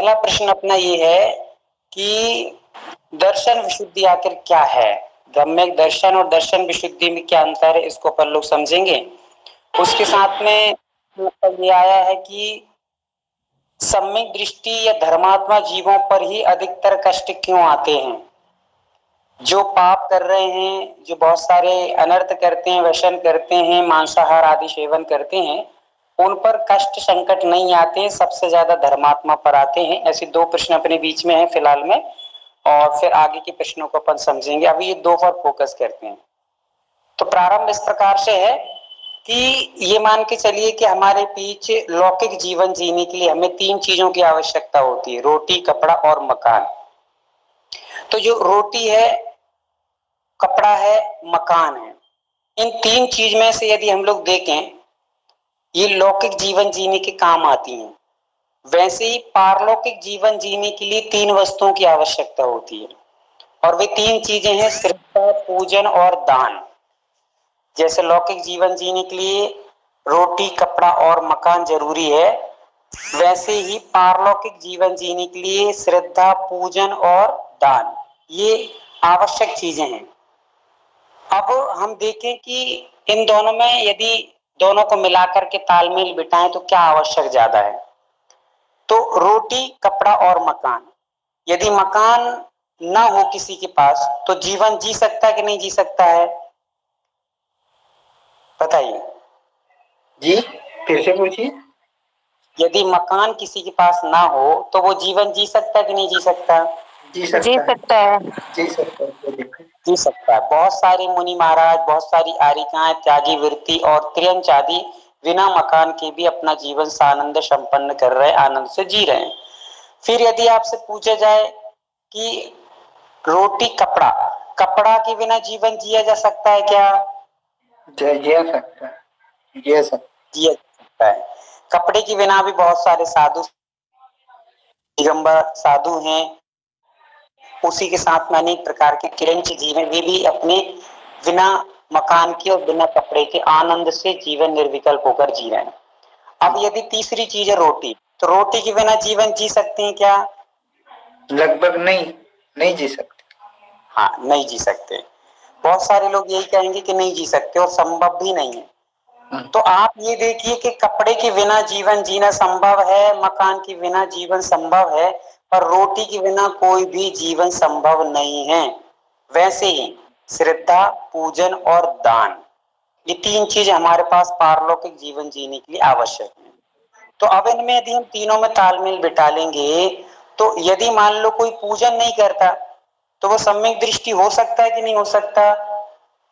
पहला प्रश्न अपना ये है कि दर्शन विशुद्धि आखिर क्या है। सम्यक दर्शन और दर्शन विशुद्धि में क्या अंतर है, इसको अपन लोग समझेंगे। उसके साथ में ये आया है कि सम्यक दृष्टि या धर्मात्मा जीवों पर ही अधिकतर कष्ट क्यों आते हैं। जो पाप कर रहे हैं, जो बहुत सारे अनर्थ करते हैं, व्यसन करते हैं, मांसाहार आदि सेवन करते हैं, उन पर कष्ट संकट नहीं आते, सबसे ज्यादा धर्मात्मा पर आते हैं। ऐसे दो प्रश्न अपने बीच में है फिलहाल में, और फिर आगे के प्रश्नों को अपन समझेंगे। अभी ये दो पर फोकस करते हैं। तो प्रारंभ इस प्रकार से है कि ये मान के चलिए कि हमारे बीच लौकिक जीवन जीने के लिए हमें तीन चीजों की आवश्यकता होती है, रोटी, कपड़ा और मकान। तो जो रोटी है, कपड़ा है, मकान है, इन तीन चीज में से यदि हम लोग देखें, ये लौकिक जीवन जीने के काम आती हैं। वैसे ही पारलौकिक जीवन जीने के लिए तीन वस्तुओं की आवश्यकता होती है, और वे तीन चीजें हैं श्रद्धा, पूजन और दान। जैसे लौकिक जीवन जीने के लिए रोटी, कपड़ा और मकान जरूरी है, वैसे ही पारलौकिक जीवन जीने के लिए श्रद्धा, पूजन और दान, ये आवश्यक चीजें हैं। अब हम देखें कि इन दोनों में यदि दोनों को मिलाकर के तालमेल बिठाएं तो क्या आवश्यक ज्यादा है। तो रोटी, कपड़ा और मकान, यदि मकान ना हो किसी के पास तो जीवन जी सकता है कि नहीं जी सकता है, बताइए जी, फिर से पूछिए। यदि मकान किसी के पास ना हो तो वो जीवन जी सकता है कि नहीं जी सकता। जी सकता है। जी सकता है, कोई दिक्कत जी सकता है। बहुत सारे मुनि महाराज, बहुत सारी आरिकाएं, त्यागी वृत्ति और त्रियंच आदि बिना मकान के भी अपना जीवन सानंद संपन्न कर रहे, आनंद से जी रहे हैं। फिर यदि आपसे पूछा जाए कि रोटी, कपड़ा, कपड़ा के बिना जीवन जिया जा सकता है क्या। जिया सकता है, जिया सकता है। कपड़े के बिना भी बहुत सारे साधु दिगंबर साधु हैं, उसी के साथ में अनेक प्रकार के किरंच जीवन, वे भी अपने बिना मकान के और बिना कपड़े के आनंद से जीवन निर्विकल्प होकर जी रहे हैं। अब यदि तीसरी चीज है रोटी, तो रोटी के बिना जीवन जी सकते हैं क्या। लगभग नहीं जी सकते। हाँ, नहीं जी सकते। बहुत सारे लोग यही कहेंगे कि नहीं जी सकते, और संभव भी नहीं है। तो आप ये देखिए कि कपड़े के बिना जीवन जीना संभव है, मकान के बिना जीवन संभव है, पर रोटी के बिना कोई भी जीवन संभव नहीं है। वैसे ही श्रद्धा, पूजन और दान, ये तीन चीज हमारे पास पारलौकिक जीवन जीने के लिए आवश्यक है। तो अब इनमें यदि हम तीनों में तालमेल बिठा लेंगे, तो यदि मान लो कोई पूजन नहीं करता तो वो सम्यक दृष्टि हो सकता है कि नहीं हो सकता।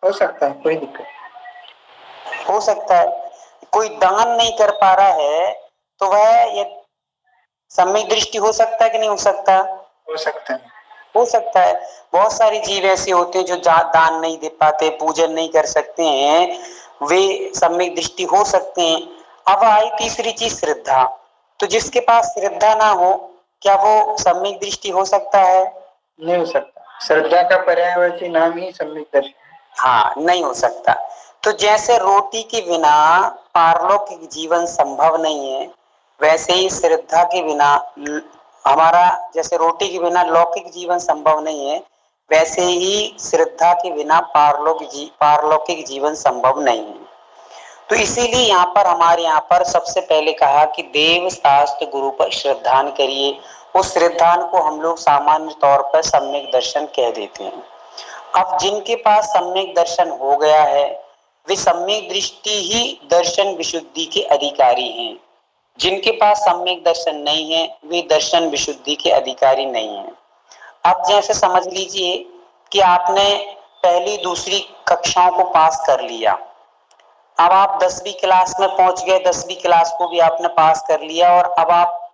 हो सकता है, कोई दिक्कत हो सकता है। कोई दान नहीं कर पा रहा है तो वह सम्यक दृष्टि हो सकता है कि नहीं हो सकता। हो सकता है। हो सकता है। बहुत सारे जीव ऐसे होते हैं जो दान नहीं दे पाते, पूजन नहीं कर सकते हैं, वे सम्यक दृष्टि हो सकते हैं। अब आई तीसरी चीज श्रद्धा। तो जिसके पास श्रद्धा ना हो, क्या वो सम्यक दृष्टि हो सकता है। नहीं हो सकता। श्रद्धा का पर्यायवाची नाम ही सम्यक दर्शन। हाँ, नहीं हो सकता। तो जैसे रोटी के बिना पारलौकिक जीवन संभव नहीं है, वैसे ही श्रद्धा के बिना हमारा, जैसे रोटी के बिना लौकिक जीवन संभव नहीं है, वैसे ही श्रद्धा के बिना पारलौकिक जीवन संभव नहीं है। तो इसीलिए यहाँ पर हमारे यहाँ पर सबसे पहले कहा कि देव, शास्त्र, गुरु पर श्रद्धान करिए। उस श्रद्धान को हम लोग सामान्य तौर पर सम्यक दर्शन कह देते हैं। अब जिनके पास सम्यक दर्शन हो गया है, वे सम्यक दृष्टि ही दर्शन विशुद्धि के अधिकारी हैं। जिनके पास सम्यक दर्शन नहीं है, वे दर्शन विशुद्धि के अधिकारी नहीं हैं। अब जैसे समझ लीजिए कि आपने पहली दूसरी कक्षाओं को पास कर लिया, अब आप 10वीं क्लास में पहुंच गए, 10वीं क्लास को भी आपने पास कर लिया, और अब आप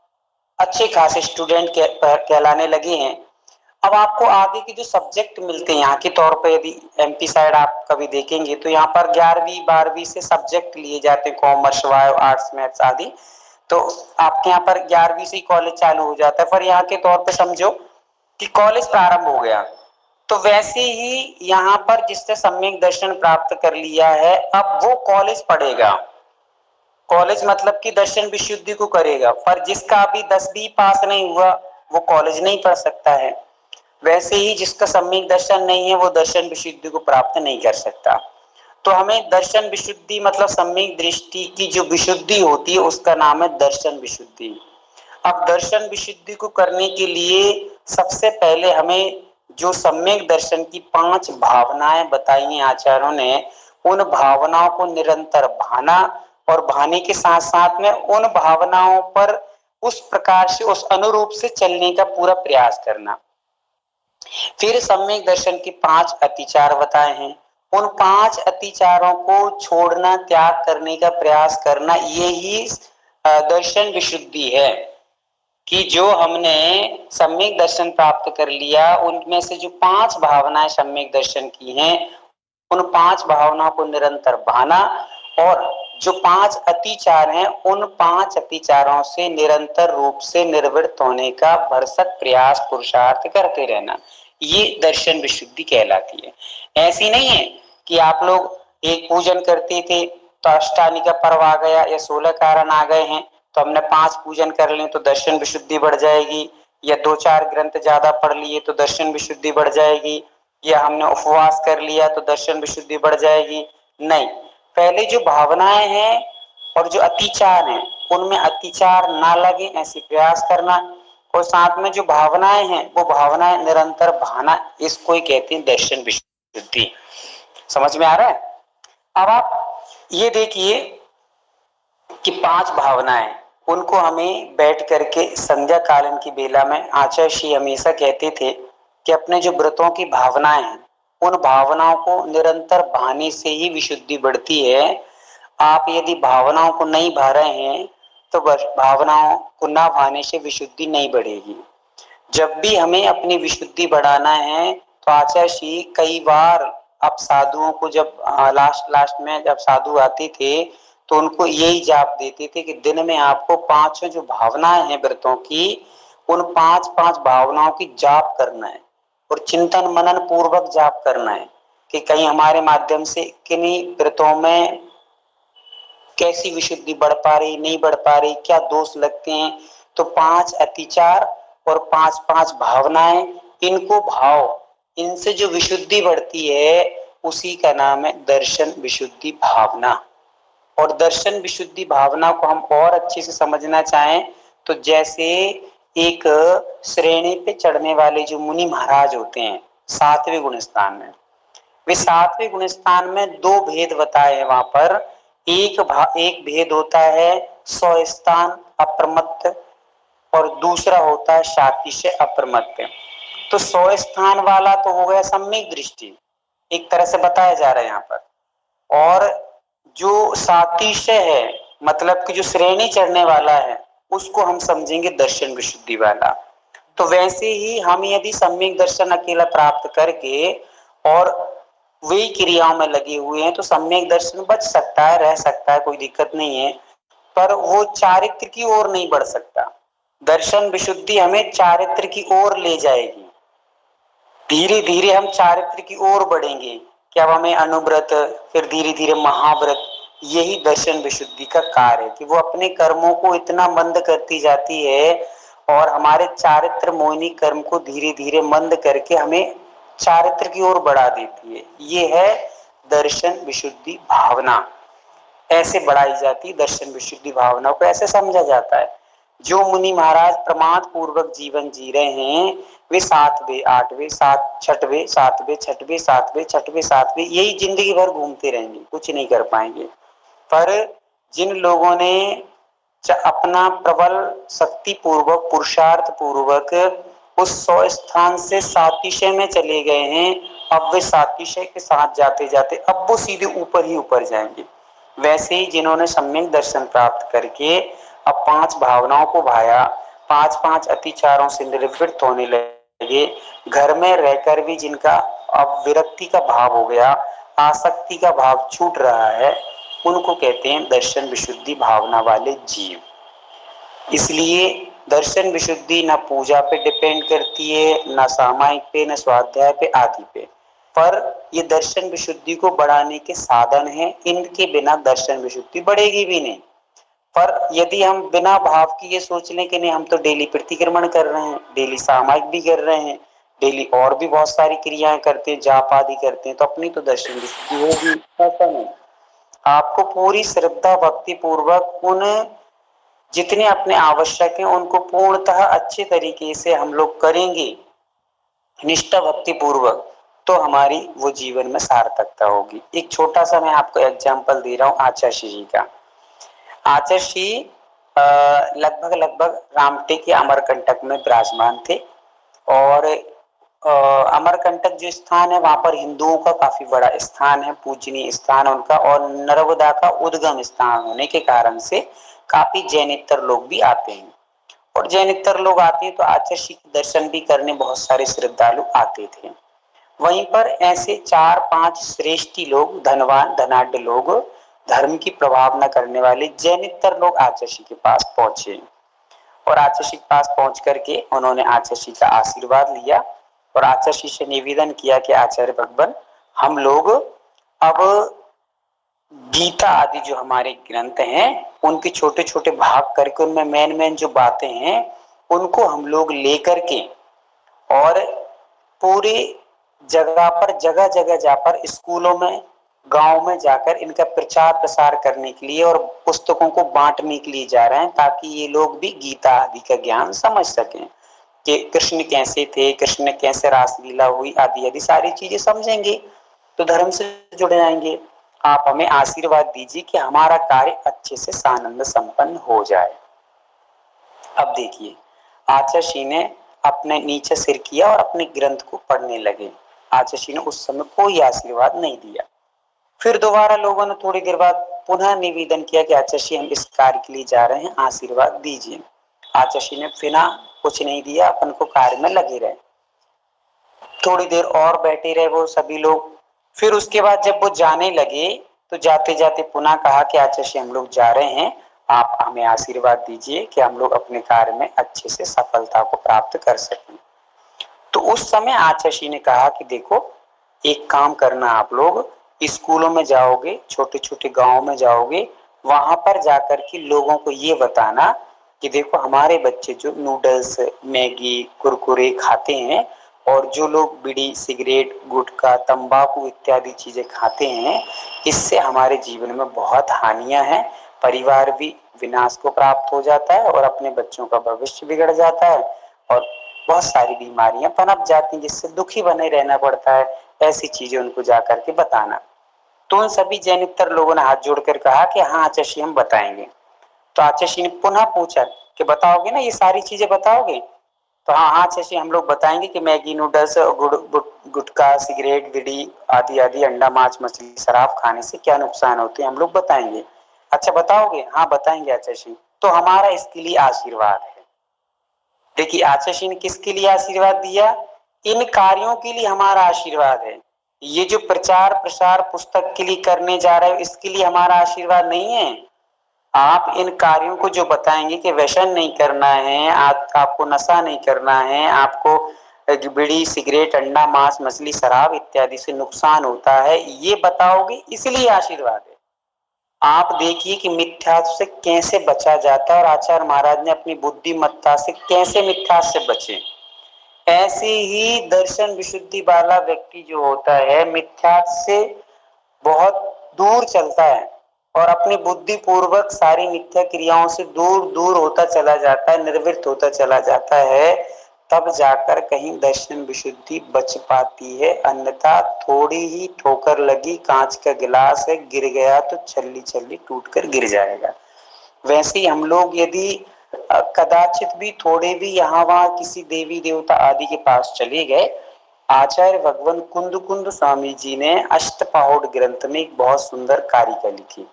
अच्छे खासे स्टूडेंट कहलाने लगे हैं। अब आपको आगे के जो सब्जेक्ट मिलते हैं, यहाँ के तौर पर यदि एमपी साइड आप कभी देखेंगे तो यहाँ पर 11वीं 12वीं से सब्जेक्ट लिए जाते हैं, कॉमर्स, बायो, आर्ट्स, मैथ्स आदि। तो आपके यहाँ पर 11वीं से ही कॉलेज चालू हो जाता है, पर यहाँ के तौर पे समझो कि कॉलेज प्रारंभ हो गया। तो वैसे ही यहाँ पर जिसने सम्यक दर्शन प्राप्त कर लिया है, अब वो कॉलेज पढ़ेगा। कॉलेज मतलब कि दर्शन विशुद्धि को करेगा, पर जिसका अभी 10वीं पास नहीं हुआ वो कॉलेज नहीं पढ़ सकता है। वैसे ही जिसका सम्यक दर्शन नहीं है वो दर्शन विशुद्धि को प्राप्त नहीं कर सकता। तो हमें दर्शन विशुद्धि मतलब सम्यक दृष्टि की जो विशुद्धि होती है उसका नाम है दर्शन विशुद्धि। अब दर्शन विशुद्धि को करने के लिए सबसे पहले हमें जो सम्यक दर्शन की 5 भावनाएं बताई हैं आचार्यों ने, उन भावनाओं को निरंतर भाना और भाने के साथ साथ में उन भावनाओं पर उस प्रकार से उस अनुरूप से चलने का पूरा प्रयास करना। फिर सम्यक दर्शन के 5 अतिचार बताए हैं, उन 5 अतिचारों को छोड़ना, त्याग करने का प्रयास करना, यही दर्शन विशुद्धि है। कि जो हमने सम्यक दर्शन प्राप्त कर लिया उनमें से जो 5 भावनाएं सम्यक दर्शन की हैं उन 5 भावनाओं को निरंतर भाना और जो 5 अतिचार हैं उन 5 अतिचारों से निरंतर रूप से निर्वृत्त होने का भरसक प्रयास पुरुषार्थ करते रहना, ये दर्शन विशुद्धि कहलाती है। ऐसी नहीं है कि आप लोग एक पूजन करते थे तो अष्टानी का पर्व आ गया या 16 कारण आ गए हैं तो हमने 5 पूजन कर लें तो दर्शन विशुद्धि बढ़ जाएगी, या 2-4 ग्रंथ ज्यादा पढ़ लिए तो दर्शन विशुद्धि बढ़ जाएगी, या हमने उपवास कर लिया तो दर्शन विशुद्धि बढ़ जाएगी। नहीं, पहले जो भावनाएं हैं और जो अतिचार हैं उनमें अतिचार ना लगे ऐसे प्रयास करना, और साथ में जो भावनाएं हैं वो भावनाएं निरंतर भाना, इसको ही कहते हैं दर्शन विशुद्धि। समझ में आ रहा है? अब आप ये देखिए कि 5 भावनाएं, उनको हमें बैठ करके संध्या कालीन की बेला में आचार्य श्री हमेशा कहते थे कि अपने जो व्रतों की भावनाएं हैं उन भावनाओं को निरंतर भाने से ही विशुद्धि बढ़ती है। आप यदि भावनाओं को नहीं भा रहे हैं तो भावनाओं को ना भाने से विशुद्धि नहीं बढ़ेगी। जब भी हमें अपनी विशुद्धि बढ़ाना है तो आचार्य श्री कई बार अब साधुओं को जब लास्ट में जब साधु आते थे तो उनको यही जाप देते थे कि दिन में आपको 5 जो भावनाएं हैं व्रतों की उन 5 भावनाओं की जाप करना है और चिंतन मनन पूर्वक जाप करना है कि कहीं हमारे माध्यम से किन्हीं व्रतों में कैसी विशुद्धि बढ़ पा रही, नहीं बढ़ पा रही, क्या दोष लगते हैं। तो 5 अतिचार और 5 भावनाएं, इनको भाव, इनसे जो विशुद्धि बढ़ती है उसी का नाम है दर्शन विशुद्धि भावना। और दर्शन विशुद्धि भावना को हम और अच्छे से समझना चाहें तो जैसे एक श्रेणी पे चढ़ने वाले जो मुनि महाराज होते हैं 7वें गुण स्थान में, वे 7वें गुण स्थान में 2 भेद बताए हैं वहां पर। एक भेद होता है 100 स्थान अप्रमत्त और दूसरा होता है सातिशय अप्रमत्त। तो 100 स्थान वाला तो हो गया सम्यक दृष्टि, एक तरह से बताया जा रहा है यहाँ पर, और जो सातिशय है मतलब कि जो श्रेणी चढ़ने वाला है उसको हम समझेंगे दर्शन विशुद्धि वाला। तो वैसे ही हम यदि सम्यक दर्शन अकेला प्राप्त करके और वही क्रियाओं में लगे हुए हैं तो सम्यक दर्शन बच सकता है, रह सकता है, कोई दिक्कत नहीं है, पर वो चारित्र की ओर नहीं बढ़ सकता। दर्शन विशुद्धि हमें चारित्र की ओर ले जाएगी, धीरे धीरे हम चारित्र की ओर बढ़ेंगे कि अब हमें अनुव्रत, फिर धीरे धीरे महाव्रत, यही दर्शन विशुद्धि का कार्य है कि वो अपने कर्मों को इतना मंद करती जाती है और हमारे चारित्र मोहिनी कर्म को धीरे धीरे मंद करके हमें चारित्र की ओर बढ़ा देती है। ये है दर्शन विशुद्धि भावना, ऐसे बढ़ाई जाती है दर्शन विशुद्धि भावना को, ऐसे समझा जाता है। जो मुनि महाराज प्रमाद पूर्वक जीवन जी रहे हैं वे 7वें 8वें 6वें 7वें 6वें 7वें 6वें 7वें यही जिंदगी भर घूमते रहेंगे, कुछ नहीं कर पाएंगे। पर जिन लोगों ने अपना प्रबल शक्ति पूर्वक पुरुषार्थ पूर्वक उस 100 स्थान से सातिशय में चले गए हैं, अब वे सातिशय के साथ जाते जाते अब वो सीधे ऊपर ही ऊपर जाएंगे। वैसे ही जिन्होंने सम्यक दर्शन प्राप्त करके अब 5 भावनाओं को भाया, 5 अतिचारों से निवृत्त होने लगे, घर में रहकर भी जिनका अब विरक्ति का भाव हो गया, आसक्ति का भाव छूट रहा है, उनको कहते हैं दर्शन विशुद्धि भावना वाले जीव। इसलिए दर्शन विशुद्धि न पूजा पे डिपेंड करती है, न सामायिक पे, न स्वाध्याय पे आदि पे, पर ये दर्शन विशुद्धि को बढ़ाने के साधन हैं, इनके बिना दर्शन विशुद्धि बढ़ेगी भी नहीं। पर यदि हम बिना भाव की ये सोच लें कि नहीं हम तो डेली प्रतिक्रमण कर रहे हैं, डेली सामायिक भी कर रहे हैं, डेली और भी बहुत सारी क्रियाएं करते हैं, जाप आदि करते हैं, तो अपनी तो दर्शन विशुद्धि होगी, ऐसा नहीं। आपको पूरी श्रद्धा भक्ति पूर्वक उन जितने अपने आवश्यक हैं उनको पूर्णतः अच्छे तरीके से हम लोग करेंगे, निष्ठा भक्ति पूर्वक, तो हमारी वो जीवन में सार्थकता होगी। एक छोटा सा मैं आपको एग्जाम्पल दे रहा हूँ आचार्य जी का। आचार्य जी लगभग लगभग रामटेक या अमरकंटक में विराजमान थे, और अमरकंटक जो स्थान है वहां पर हिंदुओं का काफी बड़ा स्थान है, पूजनीय स्थान उनका, और नर्मदा का उद्गम स्थान होने के कारण से काफी जैनेतर लोग भी आते हैं, और जैनेतर लोग आते हैं तो आचार्य जी के दर्शन भी करने बहुत सारे श्रद्धालु आते थे। वहीं पर ऐसे 4-5 श्रेष्ठी लोग, धनवान धनाढ्य लोग, धर्म की प्रभाव न करने वाले जैनेतर लोग आचार्य जी के पास पहुंचे, और आचार्य जी के पास पहुंच करके उन्होंने आचार्य जी का आशीर्वाद लिया और आचार्य जी से निवेदन किया कि आचार्य भगवान, हम लोग अब गीता आदि जो हमारे ग्रंथ हैं उनके छोटे छोटे भाग करके उनमें मेन मेन जो बातें हैं उनको हम लोग लेकर के, और पूरे जगह जगह जाकर स्कूलों में, गांव में जाकर इनका प्रचार प्रसार करने के लिए और पुस्तकों को बांटने के लिए जा रहे हैं, ताकि ये लोग भी गीता आदि का ज्ञान समझ सकें कि कृष्ण कैसे थे, कृष्ण ने कैसे रासलीला हुई आदि आदि सारी चीजें समझेंगे तो धर्म से जुड़ जाएंगे। आप हमें आशीर्वाद दीजिए कि हमारा कार्य अच्छे से सानंद संपन्न हो जाए। अब देखिए, आचार्य जी ने अपने नीचे सिर किया और अपने ग्रंथ को पढ़ने लगे। आचार्य जी ने उस समय कोई आशीर्वाद नहीं दिया। फिर दोबारा लोगों ने थोड़ी देर बाद पुनः निवेदन किया कि आचार्य जी हम इस कार्य के लिए जा रहे हैं, आशीर्वाद दीजिए। आचार्य जी ने बिना कुछ नहीं दिया, अपन को कार्य में लगे रहे। थोड़ी देर और बैठे रहे वो सभी लोग। फिर उसके बाद जब वो जाने लगे तो जाते जाते पुनः कहा कि आचार्य जी हम लोग जा रहे हैं, आप हमें आशीर्वाद दीजिए कि हम लोग अपने कार्य में अच्छे से सफलता को प्राप्त कर सकें। तो उस समय आचार्य जी ने कहा कि देखो, एक काम करना, आप लोग स्कूलों में जाओगे, छोटे छोटे गांव में जाओगे, वहां पर जाकर के लोगों को ये बताना कि देखो हमारे बच्चे जो नूडल्स, मैगी, कुरकुरे खाते हैं, और जो लोग बीड़ी, सिगरेट, गुटखा, तंबाकू इत्यादि चीजें खाते हैं, इससे हमारे जीवन में बहुत हानियां हैं, परिवार भी विनाश को प्राप्त हो जाता है और अपने बच्चों का भविष्य बिगड़ जाता है, और बहुत सारी बीमारियां पनप जाती हैं जिससे दुखी बने रहना पड़ता है। ऐसी चीजें उनको जाकर के बताना। तो उन सभी जैनितर लोगों ने हाथ जोड़कर कहा कि हाँ आचार्य जी हम बताएंगे। तो आचार्य जी ने पुनः पूछा कि बताओगे ना, ये सारी चीजें बताओगे? तो हाँ हाँ आचार्य जी हम लोग बताएंगे कि मैगी, नूडल्स, गुटखा, सिगरेट, बीड़ी आदि आदि, अंडा, मांस, मछली, शराब खाने से क्या नुकसान होते हैं हम लोग बताएंगे। अच्छा बताओगे? हाँ बताएंगे आचार्य जी, तो हमारा इसके लिए आशीर्वाद है। देखिए आचार्य जी ने किसके लिए आशीर्वाद दिया? इन कार्यों के लिए हमारा आशीर्वाद है। ये जो प्रचार प्रसार पुस्तक के लिए करने जा रहे हो इसके लिए हमारा आशीर्वाद नहीं है। आप इन कार्यों को जो बताएंगे कि व्यसन नहीं करना है, आपको नशा नहीं करना है, आपको बीड़ी, सिगरेट, अंडा, मांस, मछली, शराब इत्यादि से नुकसान होता है, ये बताओगे, इसलिए आशीर्वाद है। आप देखिए कि मिथ्यात्व से कैसे बचा जाता है, और आचार्य महाराज ने अपनी बुद्धिमत्ता से कैसे मिथ्या से बचे। ऐसे ही दर्शन विशुद्धि वाला व्यक्ति जो होता है मिथ्या से बहुत दूर चलता है और अपनी बुद्धि पूर्वक सारी मिथ्या क्रियाओं से दूर दूर होता चला जाता है, निर्वृत्त होता चला जाता है, तब जाकर कहीं दर्शन विशुद्धि बच पाती है। अन्यथा थोड़ी ही ठोकर लगी, कांच का गिलास है, गिर गया तो छल्ली छल्ली टूटकर गिर जाएगा। वैसे ही हम लोग यदि कदाचित भी थोड़े भी यहाँ वहां किसी देवी देवता आदि के पास चले गए, आचार्य भगवान कुंद कुंद स्वामी जी ने अष्टपहौड़ ग्रंथ में एक बहुत सुंदर कारिका लिखी।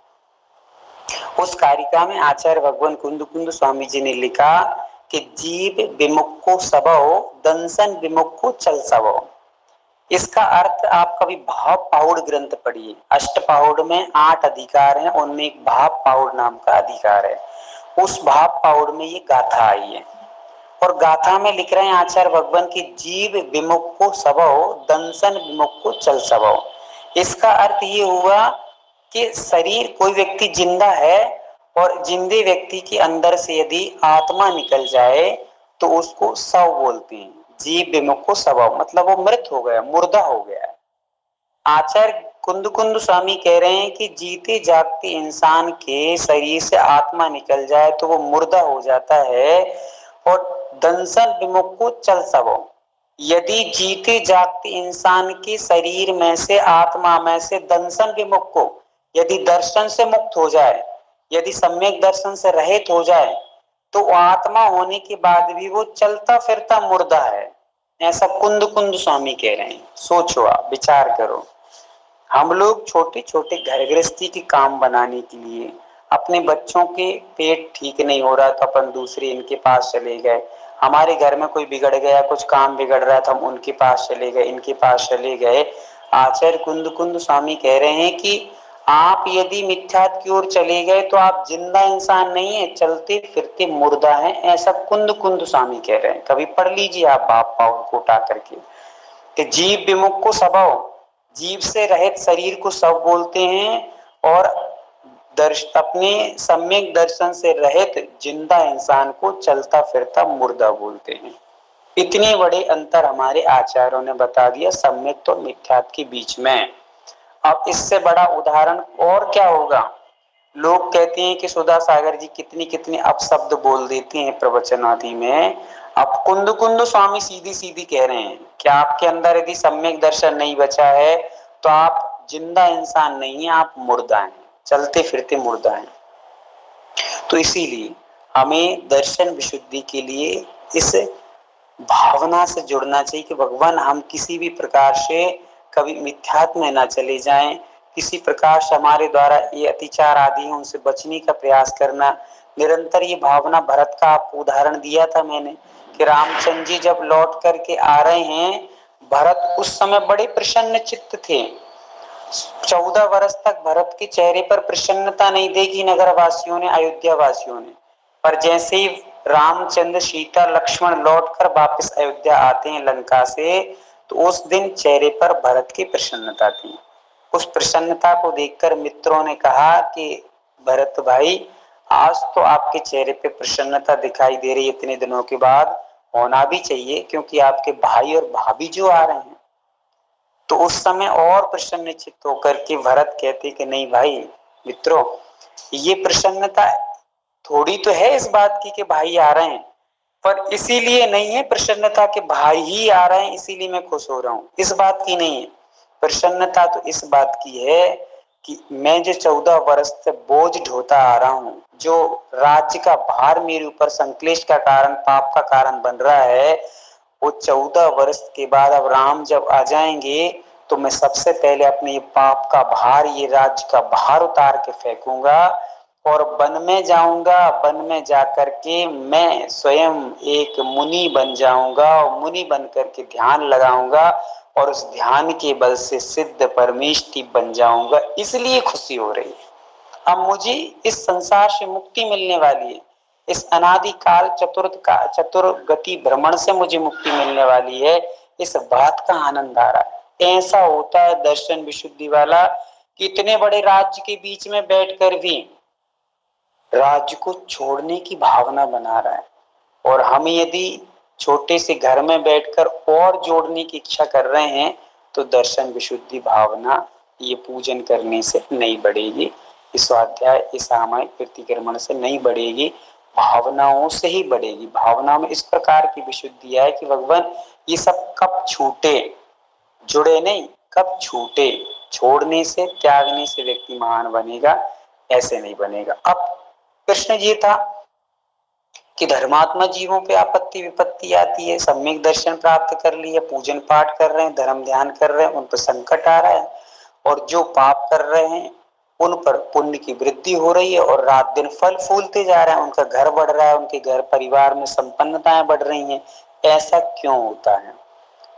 उस कारिका में आचार्य भगवान कुंद कुंद स्वामी जी ने लिखा कि जीव विमुख को सबो, दंसन विमुख को चल सबो। इसका अर्थ आप कभी भाव पहाड़ ग्रंथ पढ़िए। अष्टपहौड़ में 8 अधिकार हैं, उनमें एक भाव पहाड़ नाम का अधिकार है। उस भाव पहाड़ में ये गाथा आई है, और गाथा में लिख रहे हैं आचार्य भगवान की जीव विमुख को सबो, दंसन विमुख को चल सबो। इसका अर्थ ये हुआ कि शरीर, कोई व्यक्ति जिंदा है और जिंदे व्यक्ति के अंदर से यदि आत्मा निकल जाए तो उसको शव बोलते हैं। जीव विमुख को शव, मतलब वो मृत हो गया, मुर्दा हो गया। आचार्य कुंद कुंद स्वामी कह रहे हैं कि जीते जागते इंसान के शरीर से आत्मा निकल जाए तो वो मुर्दा हो जाता है, और दंसन विमुख को चल सबो। यदि जीते जागते इंसान के शरीर में से, आत्मा में से दंसन विमुख को यदि दर्शन से मुक्त हो जाए, यदि सम्यक दर्शन से रहित हो जाए, तो आत्मा होने के बाद भी वो चलता फिरता मुर्दा है। ऐसा कुंद कुंद स्वामी कह रहे हैं। सोचो, आप विचार करो। हम लोग छोटे छोटे घर गृहस्थी के काम बनाने के लिए, अपने बच्चों के पेट ठीक नहीं हो रहा तो अपन दूसरे इनके पास चले गए, हमारे घर में कोई बिगड़ गया, कुछ काम बिगड़ रहा था, हम उनके पास चले गए, इनके पास चले गए। आचार्य कुंद कुंद स्वामी कह रहे हैं कि आप यदि मिथ्यात की ओर चले गए तो आप जिंदा इंसान नहीं है, चलते फिरते मुर्दा हैं। ऐसा कुंद कुंद स्वामी कह रहे हैं। कभी पढ़ लीजिए आप बाप पाव को उठा करके कि जीव विमुख को स्वभाव, जीव से रहित शरीर को शव बोलते हैं, और अपने सम्यक दर्शन से रहित जिंदा इंसान को चलता फिरता मुर्दा बोलते हैं। इतने बड़े अंतर हमारे आचार्यों ने बता दिया सम्यक तो मिथ्यात के बीच में। अब इससे बड़ा उदाहरण और क्या होगा। लोग कहते हैं कि सुधा सागर जी कितनी कितनी अपशब्द बोल देते हैं प्रवचन आदि में। अब कुंद कुंद स्वामी सीधी सीधी कह रहे हैं कि आपके अंदर यदि सम्यक दर्शन नहीं बचा है तो आप जिंदा इंसान नहीं है, आप मुर्दा हैं, चलते फिरते मुर्दा हैं। तो इसीलिए हमें दर्शन विशुद्धि के लिए इस भावना से जुड़ना चाहिए कि भगवान हम किसी भी प्रकार से कभी मिथ्यात्व में ना चले जाएं, किसी प्रकार से हमारे द्वारा ये अतिचार आदि है उनसे बचने का प्रयास करना। निरंतर ये भावना, भरत का आप उदाहरण दिया था मैंने कि रामचंद्र जी जब लौट करके आ रहे हैं, भरत उस समय बड़े प्रसन्न चित्त थे। 14 वर्ष तक भरत के चेहरे पर प्रसन्नता नहीं देखी नगर वासियों ने, अयोध्या वासियों ने। पर जैसे ही रामचंद्र, सीता, लक्ष्मण लौटकर वापस अयोध्या आते हैं लंका से, तो उस दिन चेहरे पर भरत की प्रसन्नता थी। उस प्रसन्नता को देखकर मित्रों ने कहा कि भरत भाई, आज तो आपके चेहरे पे प्रसन्नता दिखाई दे रही है, इतने दिनों के बाद होना भी चाहिए, क्योंकि आपके भाई और भाभी जो आ रहे हैं। तो उस समय और प्रसन्न चित्त होकर के भरत कहते कि नहीं भाई मित्रों, ये प्रसन्नता थोड़ी तो है इस बात की कि भाई आ रहे हैं, पर इसीलिए नहीं है प्रसन्नता के भाई ही आ रहे हैं इसीलिए मैं खुश हो रहा हूँ, इस बात की नहीं है। प्रसन्नता तो इस बात की है कि मैं जो 14 वर्ष से बोझ ढोता आ रहा हूँ, जो राज्य का भार मेरे ऊपर संक्लेश का कारण, पाप का कारण बन रहा है, वो 14 वर्ष के बाद अब राम जब आ जाएंगे तो मैं सबसे पहले अपने ये पाप का भार, ये राज्य का भार उतार के फेंकूंगा और वन में जाऊंगा। वन में जाकर के मैं स्वयं एक मुनि बन जाऊंगा और मुनि बन करके ध्यान लगाऊंगा और उस ध्यान के बल से सिद्ध परमेष्टि बन जाऊंगा, इसलिए खुशी हो रही है। अब मुझे इस संसार से मुक्ति मिलने वाली है, इस अनादि काल चतुर्गति भ्रमण से मुझे मुक्ति मिलने वाली है, इस बात का आनंद आ रहा है। ऐसा होता है दर्शन विशुद्धि वाला कि इतने बड़े राज्य के बीच में बैठकर भी राज्य को छोड़ने की भावना बना रहा है। और हम यदि छोटे से घर में बैठकर और जोड़ने की इच्छा कर रहे हैं तो दर्शन विशुद्धि भावना ये पूजन करने से नहीं बढ़ेगी, इस स्वाध्याय, इस सामायिक प्रतिक्रमण से नहीं बढ़ेगी, भावनाओं से ही बढ़ेगी। भावना में इस प्रकार की विशुद्धि है कि भगवान ये सब कब छूटे, जुड़े नहीं, कब छूटे। छोड़ने से, त्यागने से व्यक्ति महान बनेगा, ऐसे नहीं बनेगा। अब प्रश्न ये था कि धर्मात्मा जीवों पे आपत्ति विपत्ति आती है, सम्यक दर्शन प्राप्त कर लिया, पूजन पाठ कर रहे हैं, धर्म ध्यान कर रहे हैं, उन पर संकट आ रहा है, और जो पाप कर रहे हैं उन पर पुण्य की वृद्धि हो रही है और रात दिन फल फूलते जा रहे हैं, उनका घर बढ़ रहा है, उनके घर परिवार में संपन्नताएं बढ़ रही हैं। ऐसा क्यों होता है?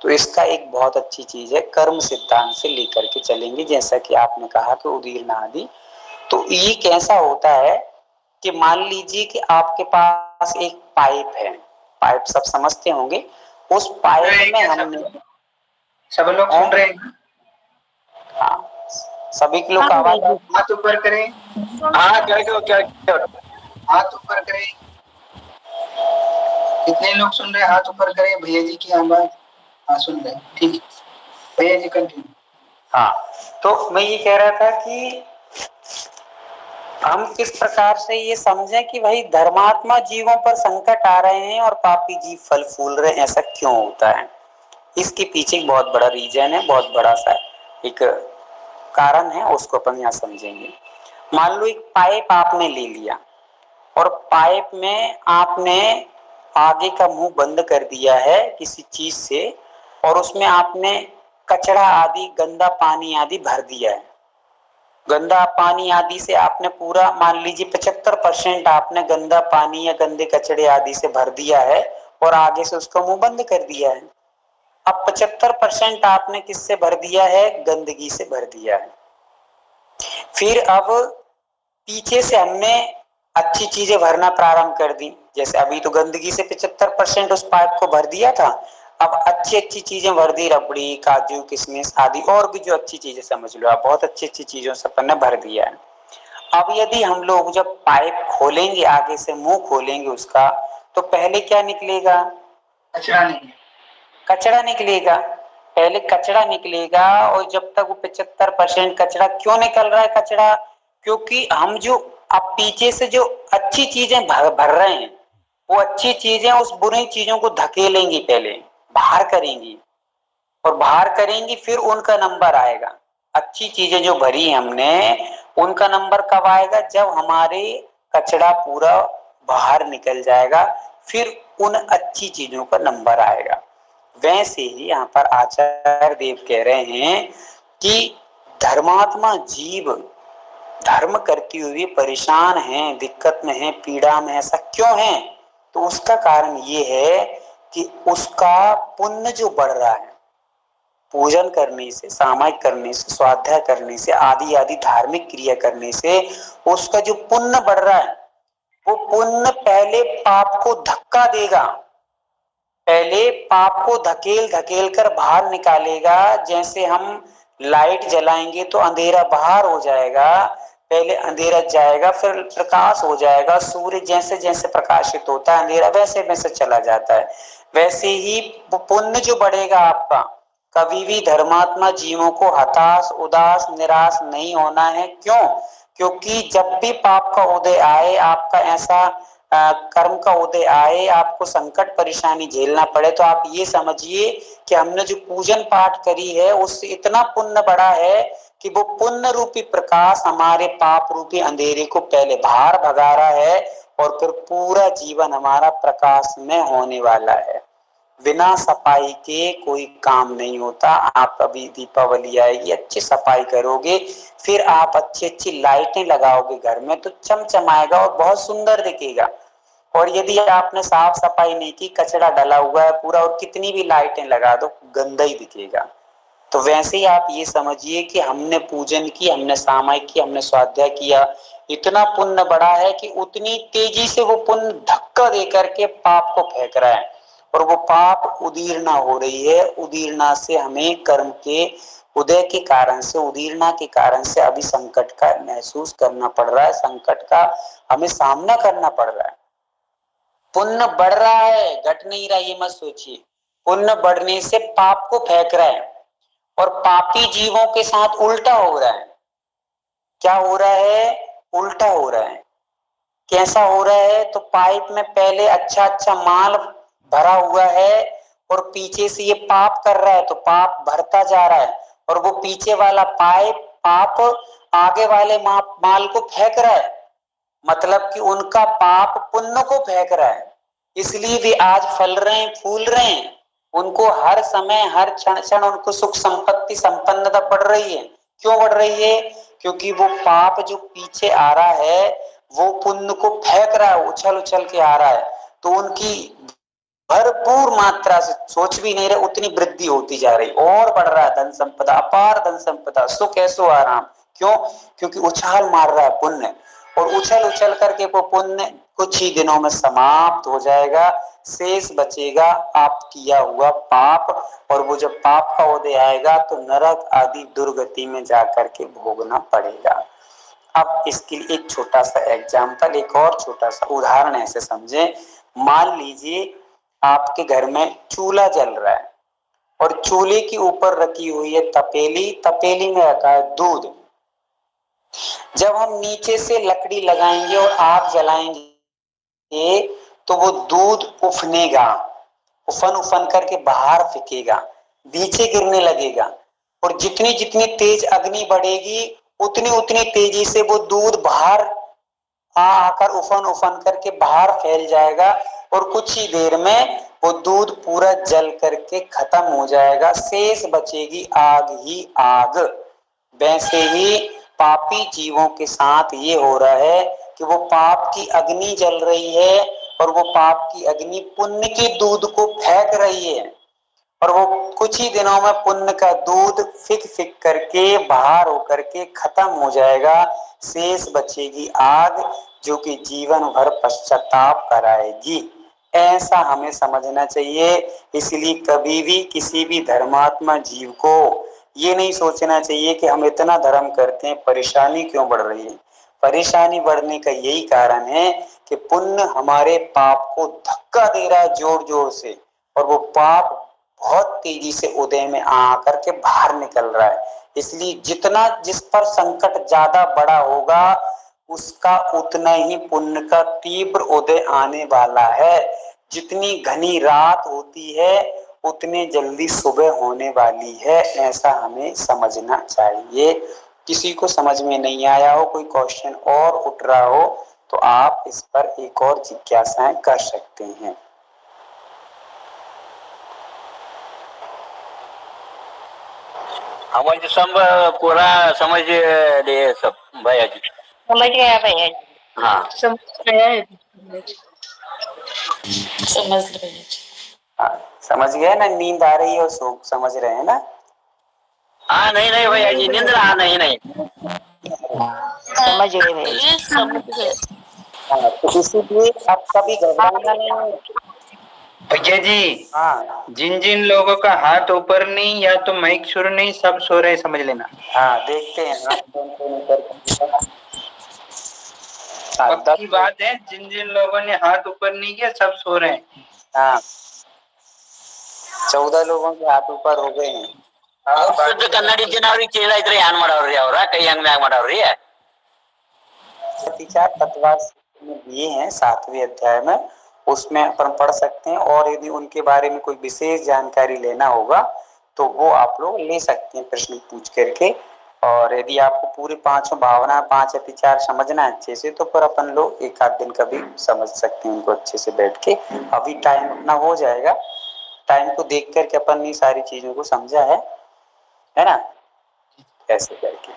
तो इसका एक बहुत अच्छी चीज है, कर्म सिद्धांत से लेकर के चलेंगे। जैसा कि आपने कहा कि उदीर्ण आदि, तो ये कैसा होता है कि मान लीजिए कि आपके पास एक पाइप है, पाइप सब समझते होंगे, उस पाइप में हमने, सब लोग सुन रहे हैं? हाँ, सभी के लोग आवाज हाथ ऊपर करें। हाँ क्या हाथ ऊपर करें। कितने लोग सुन रहे हैं? हाथ ऊपर करें, भैया जी की आवाज। हाँ सुन रहे हैं, ठीक है भैया जी कंटिन्यू। हाँ, तो मैं ये कह रहा था कि हम किस प्रकार से ये समझें कि भाई धर्मात्मा जीवों पर संकट आ रहे हैं और पापी जीव फल फूल रहे हैं, ऐसा क्यों होता है? इसके पीछे एक बहुत बड़ा रीजन है, बहुत बड़ा सा एक कारण है, उसको अपन यहाँ समझेंगे। मान लो एक पाइप आपने ले लिया और पाइप में आपने आगे का मुंह बंद कर दिया है किसी चीज से, और उसमें आपने कचरा आदि, गंदा पानी आदि भर दिया है। गंदा पानी आदि से आपने पूरा, मान लीजिए 75% आपने गंदा पानी या गंदे कचड़े आदि से भर दिया है और आगे से उसका मुंह बंद कर दिया है। अब 75% आपने किससे भर दिया है? गंदगी से भर दिया है। फिर अब पीछे से हमने अच्छी चीजें भरना प्रारंभ कर दी, जैसे अभी तो गंदगी से 75% उस पाइप को भर दिया था, अब अच्छी अच्छी चीजें भर दी, रबड़ी, काजू, किशमिश आदि, और भी जो अच्छी चीजें समझ लो आप, बहुत अच्छी अच्छी चीजों से अपन ने भर दिया है। अब यदि हम लोग जब पाइप खोलेंगे, आगे से मुंह खोलेंगे उसका, तो पहले क्या निकलेगा? कचरा नहीं, कचरा निकलेगा। पहले कचरा निकलेगा, और जब तक वो 75% कचरा क्यों निकल रहा है? कचरा क्योंकि हम जो अब पीछे से जो अच्छी चीजें भर रहे हैं, वो अच्छी चीजें उस बुरी चीजों को धकेलेंगी, पहले बाहर करेंगी, और बाहर करेंगी, फिर उनका नंबर आएगा। अच्छी चीजें जो भरी हमने, उनका नंबर कब आएगा? जब हमारे कचरा पूरा बाहर निकल जाएगा, फिर उन अच्छी चीजों का नंबर आएगा। वैसे ही यहाँ पर आचार्य देव कह रहे हैं कि धर्मात्मा जीव धर्म करते हुए परेशान हैं, दिक्कत में हैं, पीड़ा में है, ऐसा क्यों है? तो उसका कारण ये है कि उसका पुण्य जो बढ़ रहा है, पूजन करने से, सामायिक करने से, स्वाध्याय करने से, आदि आदि धार्मिक क्रिया करने से उसका जो पुण्य बढ़ रहा है, वो पुण्य पहले पाप को धक्का देगा, पहले पाप को धकेल धकेल कर बाहर निकालेगा। जैसे हम लाइट जलाएंगे तो अंधेरा बाहर हो जाएगा, पहले अंधेरा जाएगा, फिर प्रकाश हो जाएगा। सूर्य जैसे जैसे प्रकाशित होता है, अंधेरा वैसे वैसे चला जाता है। वैसे ही पुण्य जो बढ़ेगा आपका, कभी भी धर्मात्मा जीवों को हताश, उदास, निराश नहीं होना है। क्यों? क्योंकि जब भी पाप का उदय आए, आपका ऐसा कर्म का उदय आए, आपको संकट परेशानी झेलना पड़े, तो आप ये समझिए कि हमने जो पूजन पाठ करी है उससे इतना पुण्य बढ़ा है कि वो पुण्य रूपी प्रकाश हमारे पाप रूपी अंधेरे को पहले बाहर भगा रहा है, और फिर पूरा जीवन हमारा प्रकाश में होने वाला है। बिना सफाई के कोई काम नहीं होता। आप अभी दीपावली आएगी, अच्छी सफाई करोगे, फिर आप अच्छी अच्छी लाइटें लगाओगे घर में, तो चमचमाएगा और बहुत सुंदर दिखेगा। और यदि आपने साफ सफाई नहीं की, कचरा डला हुआ है पूरा, और कितनी भी लाइटें लगा दो, गंदा ही दिखेगा। तो वैसे ही आप ये समझिए कि हमने पूजन की, हमने सामायिक की, हमने स्वाध्याय किया, इतना पुण्य बढ़ा है कि उतनी तेजी से वो पुण्य धक्का दे करके पाप को फेंक रहा है, और वो पाप उदीर्णा हो रही है। उदीर्णा से हमें कर्म के उदय के कारण से, उदीर्णा के कारण से अभी संकट का महसूस करना पड़ रहा है, संकट का हमें सामना करना पड़ रहा है। पुण्य बढ़ रहा है, घट नहीं रहा, ये मत सोचिए। पुण्य बढ़ने से पाप को फेंक रहा है, और पापी जीवों के साथ उल्टा हो रहा है। क्या हो रहा है? उल्टा हो रहा है। कैसा हो रहा है? तो पाइप में पहले अच्छा अच्छा माल भरा हुआ है, और पीछे से ये पाप कर रहा है, तो पाप भरता जा रहा है, और वो पीछे वाला पाइप पाप आगे वाले माल को फेंक रहा है। मतलब कि उनका पाप पुण्य को फेंक रहा है, इसलिए वे आज फल रहे हैं, फूल रहे हैं। उनको हर समय, हर क्षण क्षण उनको सुख संपत्ति, संपन्नता बढ़ रही है। क्यों बढ़ रही है? क्योंकि वो पाप जो पीछे आ रहा है, वो पुण्य को फेंक रहा है, उछल उछल के आ रहा है। तो उनकी भरपूर मात्रा से, सोच भी नहीं रहे उतनी वृद्धि होती जा रही, और बढ़ रहा है धन संपदा, अपार धन संपदा, सुख ऐसो आराम। क्यों? क्योंकि उछाल मार रहा है पुण्य, और उछल उछल करके वो पुण्य कुछ ही दिनों में समाप्त हो जाएगा। शेष बचेगा आप किया हुआ पाप, और वो जब पाप का उदय आएगा तो नरक आदि दुर्गति में जाकर के भोगना पड़ेगा। अब इसके लिए एक छोटा सा एग्जाम्पल, एक और छोटा सा उदाहरण ऐसे समझे। मान लीजिए आपके घर में चूल्हा जल रहा है और चूल्हे के ऊपर रखी हुई है तपेली, तपेली में रखा है दूध। जब हम नीचे से लकड़ी लगाएंगे और आग जलाएंगे तो वो दूध उफनेगा, उफन उफन करके बाहर फेंकेगा, नीचे गिरने लगेगा। और जितनी जितनी तेज अग्नि बढ़ेगी उतनी उतनी तेजी से वो दूध बाहर आकर उफन उफन करके बाहर फैल जाएगा और कुछ ही देर में वो दूध पूरा जल करके खत्म हो जाएगा, शेष बचेगी आग ही आग। वैसे ही पापी जीवों के साथ ये हो रहा है कि वो पाप की अग्नि जल रही है और वो पाप की अग्नि पुण्य के दूध को फेंक रही है और वो कुछ ही दिनों में पुण्य का दूध फिक फिक करके बाहर होकर के खत्म हो जाएगा, शेष बचेगी आग जो कि जीवन भर पश्चाताप कराएगी। ऐसा हमें समझना चाहिए। इसलिए कभी भी किसी भी धर्मात्मा जीव को ये नहीं सोचना चाहिए कि हम इतना धर्म करते हैं, परेशानी क्यों बढ़ रही है। परेशानी बढ़ने का यही कारण है कि पुण्य हमारे पाप को धक्का दे रहा है जोर जोर से, और वो पाप बहुत तेजी से उदय में आकर के बाहर निकल रहा है। इसलिए जितना जिस पर संकट ज्यादा बड़ा होगा उसका उतना ही पुण्य का तीव्र उदय आने वाला है। जितनी घनी रात होती है उतने जल्दी सुबह होने वाली है, ऐसा हमें समझना चाहिए। किसी को समझ में नहीं आया हो, कोई क्वेश्चन और उठ रहा हो तो आप इस पर एक और जिज्ञासाएं कर सकते हैं। हमारे सब पूरा समझ लिए सब भैया जी। समझ गया भैया जी। हाँ समझ गया समझ रहे हाँ, समझ गए ना। नींद आ रही है और समझ रहे हैं ना। हाँ नहीं नहीं भैया जी, नींद रहा नहीं नहीं समझ गए भैया जी, समझ गए। हाँ, तो इसीलिए अब कभी घबराना नहीं है। भैया जी, हाँ जिन जिन लोगों का हाथ ऊपर नहीं या तो माइक शुरू नहीं, सब सो रहे, समझ लेना। हाँ, देखते हैं हाथ कौन ऊपर। हाँ, पक्की बात है, जिन जिन लोगों ने हाथ ऊपर नहीं किया सब सो रहे हैं। हाँ, 14 लोगों के हाथ ऊपर हो गए हैं। ಶುದ್ಧ ಕನ್ನಡಿ ಜನ ಅವ್ರಿಗೆ ಕೇಳ ಇದ್ರೆ ಏನ್ ಮಾಡವ್ರಿ, ಅವ್ರ ಕೈ ಹಂಗ್ ಮ್ಯಾಗ ಮಾಡವ್ರಿ। विचार तत्वार में दिए हैं 7वें अध्याय में, उसमें अपन पढ़ सकते हैं। और यदि उनके बारे में कोई विशेष जानकारी लेना होगा तो वो आप लोग ले सकते हैं प्रश्न पूछ करके। और यदि आपको पूरे 5 भावना 5 अतिचार समझना है अच्छे से तो फिर अपन लोग एक आध दिन कभी समझ सकते हैं उनको अच्छे से बैठ के। अभी टाइम अपना हो जाएगा, टाइम को देख करके अपन ने सारी चीजों को समझा है ना, ऐसे करके।